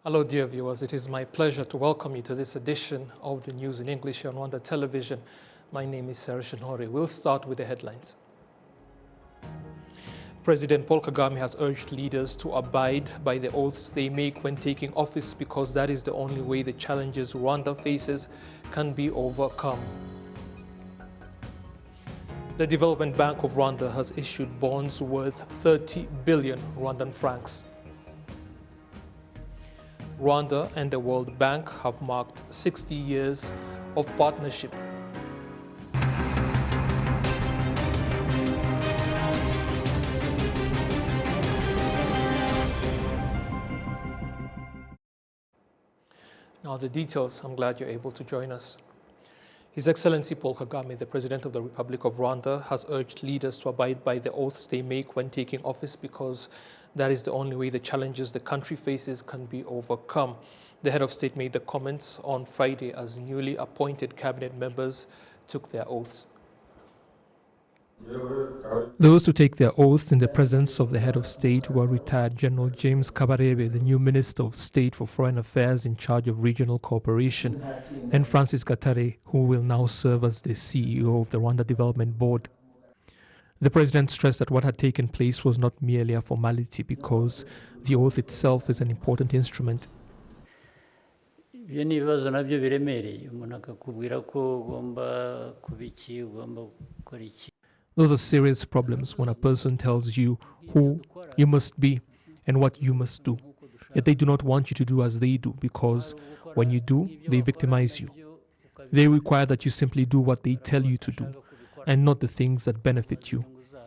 Hello, dear viewers. It is my pleasure to welcome you to this edition of the News in English on Rwanda Television. My name is Sarah Shinhori. We'll start with the headlines. President Paul Kagame has urged leaders to abide by the oaths they make when taking office because that is the only way the challenges Rwanda faces can be overcome. The Development Bank of Rwanda has issued bonds worth 30 billion Rwandan francs. Rwanda and the World Bank have marked 60 years of partnership. Now the details, I'm glad you're able to join us. His Excellency Paul Kagame, the President of the Republic of Rwanda, has urged leaders to abide by the oaths they make when taking office because that is the only way the challenges the country faces can be overcome. The head of state made the comments on Friday as newly appointed cabinet members took their oaths. Those to take their oaths in the presence of the head of state were retired General James Kabarebe, the new Minister of State for Foreign Affairs in charge of regional cooperation, and Francis Gatare, who will now serve as the CEO of the Rwanda Development Board. The president stressed that what had taken place was not merely a formality because the oath itself is an important instrument. Those are serious problems when a person tells you who you must be and what you must do. Yet they do not want you to do as they do because when you do, they victimize you. They require that you simply do what they tell you to do and not the things that benefit you,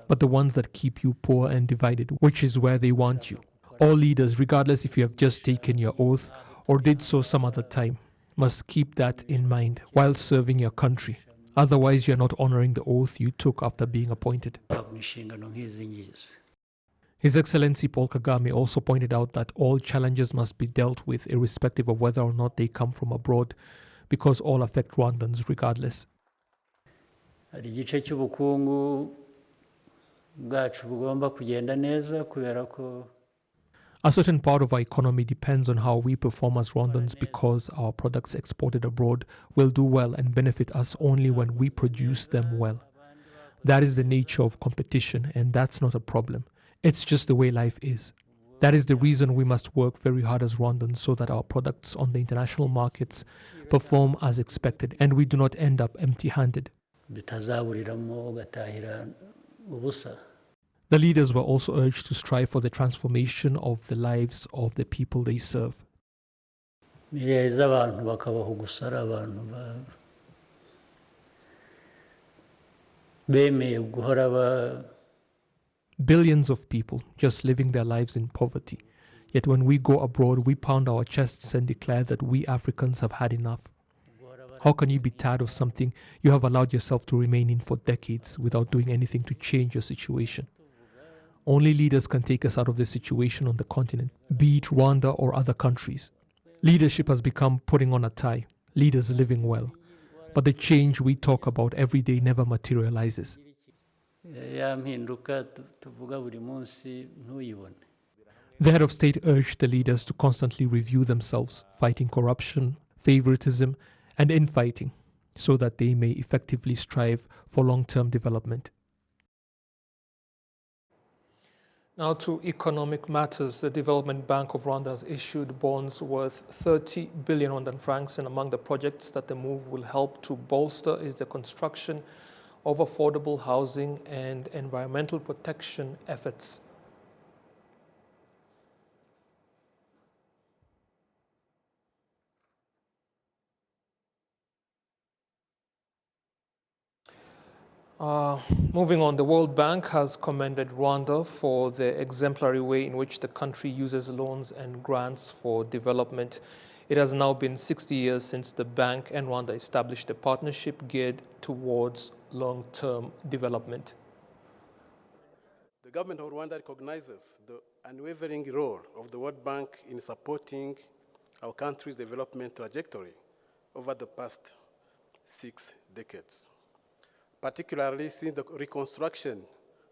but the ones that keep you poor and divided, which is where they want you. All leaders, regardless if you have just taken your oath or did so some other time, must keep that in mind while serving your country. Otherwise, you are not honoring the oath you took after being appointed. His Excellency Paul Kagame also pointed out that all challenges must be dealt with irrespective of whether or not they come from abroad, because all affect Rwandans regardless. A certain part of our economy depends on how we perform as Rwandans because our products exported abroad will do well and benefit us only when we produce them well. That is the nature of competition, and that's not a problem. It's just the way life is. That is the reason we must work very hard as Rwandans so that our products on the international markets perform as expected and we do not end up empty-handed. The leaders were also urged to strive for the transformation of the lives of the people they serve. Billions of people just living their lives in poverty. Yet when we go abroad, we pound our chests and declare that we Africans have had enough. How can you be tired of something you have allowed yourself to remain in for decades without doing anything to change your situation? Only leaders can take us out of this situation on the continent, be it Rwanda or other countries. Leadership has become putting on a tie, leaders living well. But the change we talk about every day never materializes. The head of state urged the leaders to constantly review themselves, fighting corruption, favoritism, and infighting, so that they may effectively strive for long-term development. Now to economic matters. The Development Bank of Rwanda has issued bonds worth 30 billion Rwandan francs, and among the projects that the move will help to bolster is the construction of affordable housing and environmental protection efforts. Moving on, the World Bank has commended Rwanda for the exemplary way in which the country uses loans and grants for development. It has now been 60 years since the bank and Rwanda established a partnership geared towards long-term development. The government of Rwanda recognizes the unwavering role of the World Bank in supporting our country's development trajectory over the past 6 decades. Particularly since the reconstruction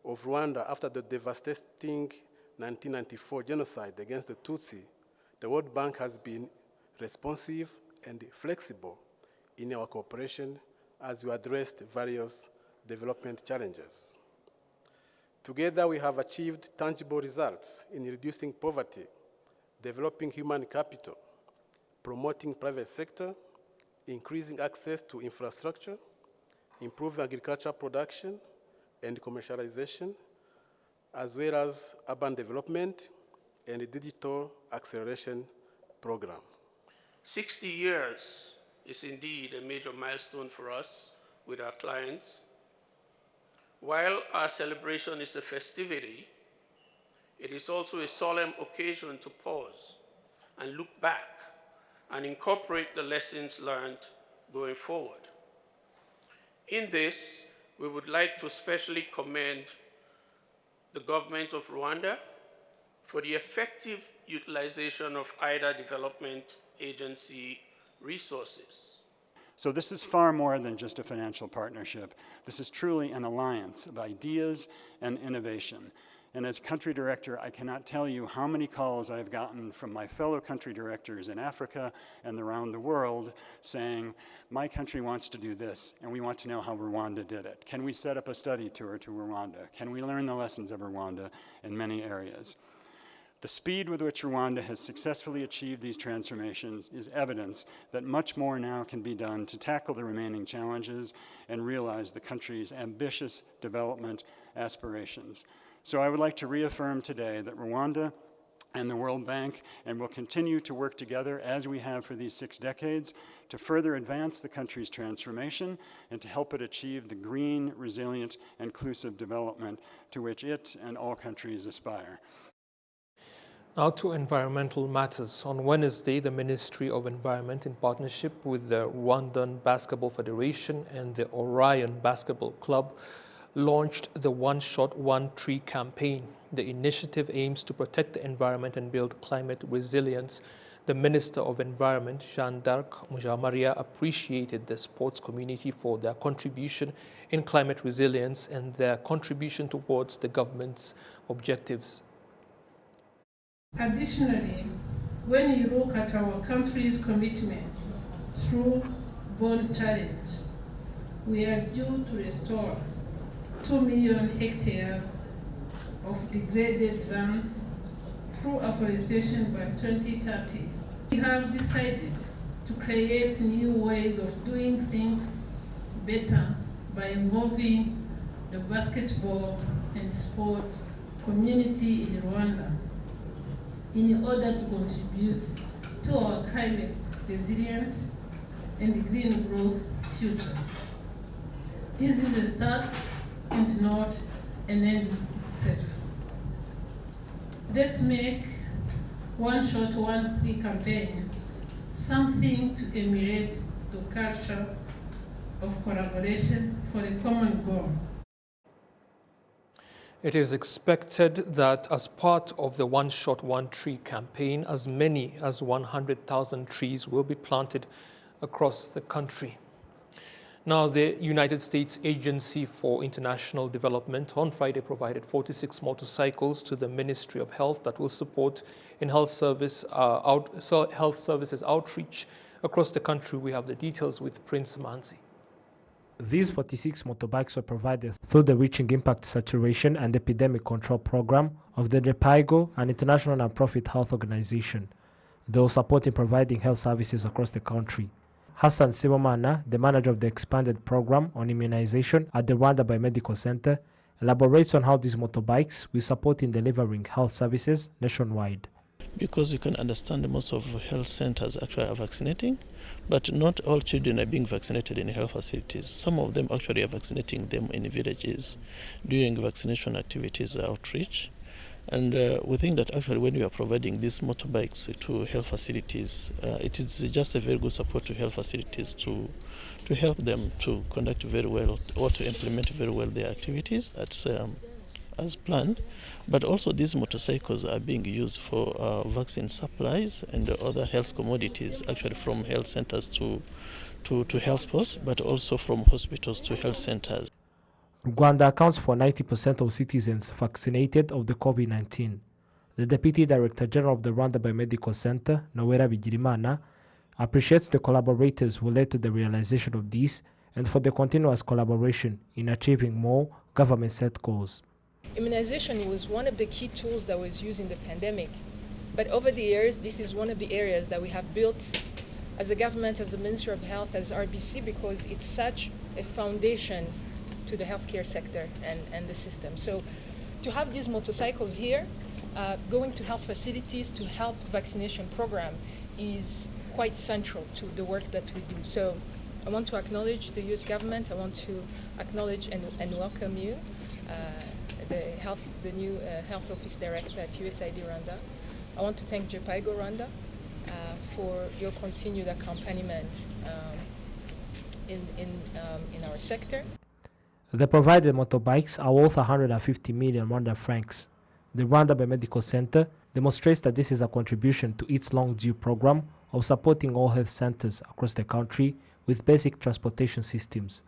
of Rwanda after the devastating 1994 genocide against the Tutsi, the World Bank has been responsive and flexible in our cooperation as we addressed various development challenges. Together, we have achieved tangible results in reducing poverty, developing human capital, promoting private sector, increasing access to infrastructure, improving agricultural production and commercialization, as well as urban development and a digital acceleration program. 60 years is indeed a major milestone for us with our clients. While our celebration is a festivity, it is also a solemn occasion to pause and look back and incorporate the lessons learned going forward. In this, we would like to especially commend the government of Rwanda for the effective utilization of IDA Development Agency resources. So this is far more than just a financial partnership. This is truly an alliance of ideas and innovation. And as country director, I cannot tell you how many calls I've gotten from my fellow country directors in Africa and around the world saying, my country wants to do this, and we want to know how Rwanda did it. Can we set up a study tour to Rwanda? Can we learn the lessons of Rwanda in many areas? The speed with which Rwanda has successfully achieved these transformations is evidence that much more now can be done to tackle the remaining challenges and realize the country's ambitious development aspirations. So I would like to reaffirm today that Rwanda and the World Bank and will continue to work together as we have for these 6 decades to further advance the country's transformation and to help it achieve the green, resilient, inclusive development to which it and all countries aspire. Now to environmental matters. On Wednesday, the Ministry of Environment, in partnership with the Rwandan Basketball Federation and the Orion Basketball Club, launched the One Shot, One Tree campaign. The initiative aims to protect the environment and build climate resilience. The Minister of Environment, Jeanne d'Arc Mujamaria, appreciated the sports community for their contribution in climate resilience and their contribution towards the government's objectives. Additionally, when you look at our country's commitment through Bond Challenge, we are due to restore 2 million hectares of degraded lands through afforestation by 2030. We have decided to create new ways of doing things better by involving the basketball and sport community in Rwanda in order to contribute to our climate resilient and green growth future. This is a start and not an end itself. Let's make One Shot, One Tree campaign something to emulate the culture of collaboration for a common goal. It is expected that as part of the One Shot, One Tree campaign, as many as 100,000 trees will be planted across the country. Now, the United States Agency for International Development on Friday provided 46 motorcycles to the Ministry of Health that will support in health services outreach across the country. We have the details with Prince Manzi. These 46 motorbikes were provided through the Reaching Impact Saturation and Epidemic Control Program of the NEPIGO, an international non-profit health organization. They will support in providing health services across the country. Hassan Sibomana, the manager of the expanded program on immunization at the Rwanda Biomedical Center, elaborates on how these motorbikes will support in delivering health services nationwide. Because you can understand most of health centers actually are vaccinating, but not all children are being vaccinated in health facilities. Some of them actually are vaccinating them in villages during vaccination activities outreach. And we think that actually when we are providing these motorbikes to health facilities, it is just a very good support to health facilities to help them to conduct very well or to implement very well their activities as planned. But also these motorcycles are being used for vaccine supplies and other health commodities, actually from health centers to health posts, but also from hospitals to health centers. Rwanda accounts for 90% of citizens vaccinated of the COVID-19. The Deputy Director General of the Rwanda Biomedical Center, Noella Bigirimana, appreciates the collaborators who led to the realization of this and for the continuous collaboration in achieving more government-set goals. Immunization was one of the key tools that was used in the pandemic. But over the years, this is one of the areas that we have built as a government, as a Ministry of Health, as RBC, because it's such a foundation to the healthcare sector and the system. So to have these motorcycles here, going to health facilities to help vaccination program is quite central to the work that we do. So I want to acknowledge the US government. I want to acknowledge and welcome you, the new Health Office Director at USAID Rwanda. I want to thank JPIGO Rwanda for your continued accompaniment in our sector. The provided motorbikes are worth 150 million Rwanda francs. The Rwanda Biomedical Center demonstrates that this is a contribution to its long-due program of supporting all health centers across the country with basic transportation systems.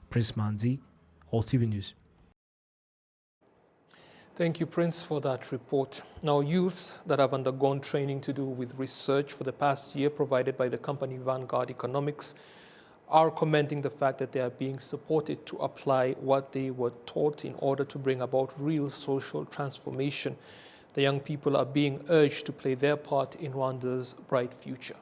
Prince Manzi, All TV News. Thank you, Prince, for that report. Now, youths that have undergone training to do with research for the past year provided by the company Vanguard Economics are commenting the fact that they are being supported to apply what they were taught in order to bring about real social transformation. The young people are being urged to play their part in Rwanda's bright future.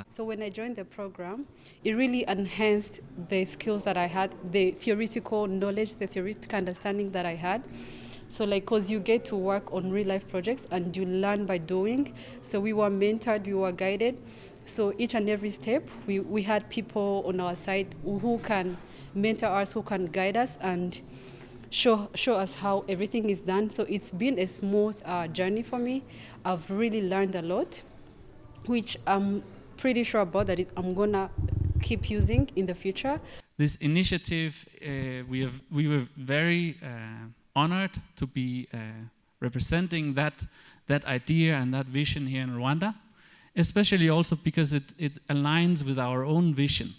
So when I joined the program, it really enhanced the skills that I had, the theoretical knowledge, the theoretical understanding that I had. So like, cause you get to work on real life projects and you learn by doing. So we were mentored, we were guided. So each and every step, we had people on our side who can mentor us, who can guide us and show us how everything is done. So it's been a smooth journey for me. I've really learned a lot, which I'm pretty sure about that I'm gonna keep using in the future. This initiative, we were very honored to be representing that idea and that vision here in Rwanda, especially also because it aligns with our own vision.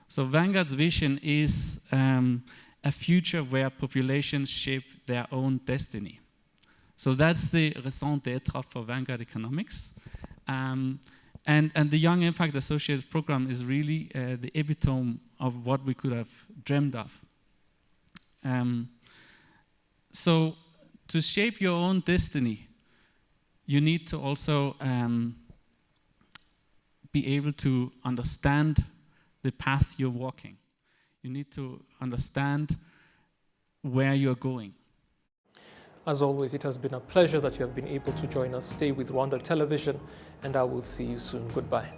So Vanguard's vision is a future where populations shape their own destiny. So that's the raison d'etre for Vanguard Economics. And the Young Impact Associates program is really the epitome of what we could have dreamed of. So to shape your own destiny, you need to also be able to understand the path you're walking. You need to understand where you're going. As always, it has been a pleasure that you have been able to join us. Stay with Rwanda Television, and I will see you soon. Goodbye.